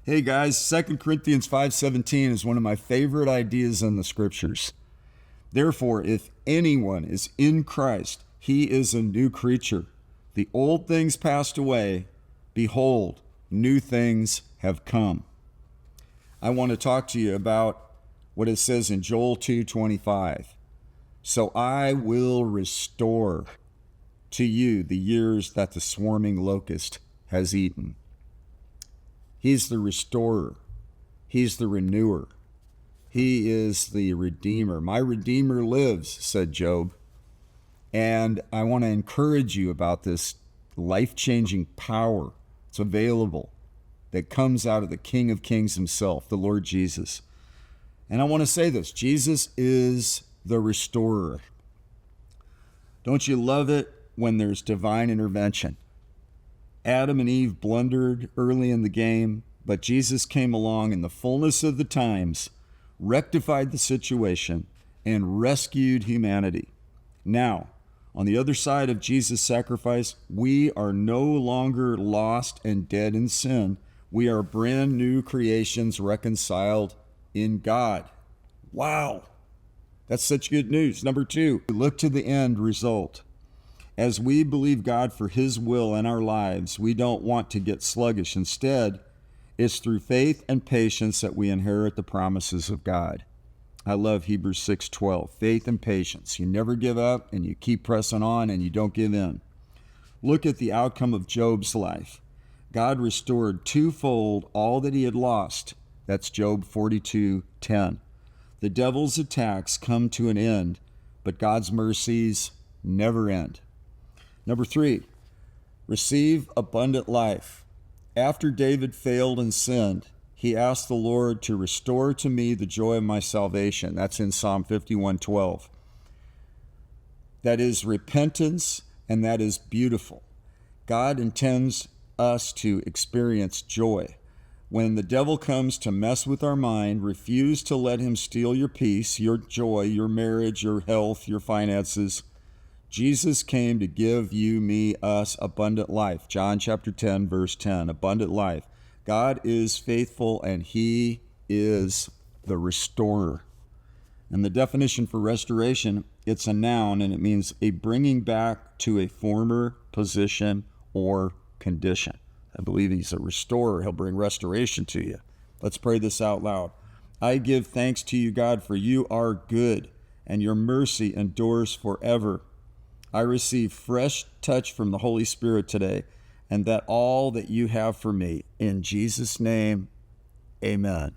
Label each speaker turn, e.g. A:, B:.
A: Hey guys, 2 Corinthians 5:17 is one of my favorite ideas in the scriptures. Therefore, if anyone is in Christ, he is a new creature. The old things passed away. Behold, new things have come. I want to talk to you about what it says in Joel 2:25. So I will restore to you the years that the swarming locust has eaten. He's the restorer. He's the renewer. He is the redeemer. My redeemer lives, said Job. And I want to encourage you about this life-changing power that's available that comes out of the King of Kings himself, the Lord Jesus. And I want to say this, Jesus is the restorer. Don't you love it when there's divine intervention? Adam and Eve blundered early in the game, but Jesus came along in the fullness of the times, rectified the situation, and rescued humanity. Now, on the other side of Jesus' sacrifice, we are no longer lost and dead in sin. We are brand new creations reconciled in God. Wow, that's such good news. Number 2, look to the end result. As we believe God for his will in our lives, we don't want to get sluggish. Instead, it's through faith and patience that we inherit the promises of God. I love Hebrews 6:12, faith and patience. You never give up and you keep pressing on and you don't give in. Look at the outcome of Job's life. God restored twofold all that he had lost. That's Job 42:10. The devil's attacks come to an end, but God's mercies never end. Number 3, receive abundant life. After David failed and sinned, he asked the Lord to restore to me the joy of my salvation. That's in Psalm 51:12. That is repentance, and that is beautiful. God intends us to experience joy. When the devil comes to mess with our mind, refuse to let him steal your peace, your joy, your marriage, your health, your finances. Jesus came to give you, me, us abundant life. John chapter 10, verse 10, abundant life. God is faithful and he is the restorer. And the definition for restoration, it's a noun and it means a bringing back to a former position or condition. I believe he's a restorer. He'll bring restoration to you. Let's pray this out loud. I give thanks to you, God, for you are good and your mercy endures forever. I receive fresh touch from the Holy Spirit today, and that all that you have for me. In Jesus' name, amen.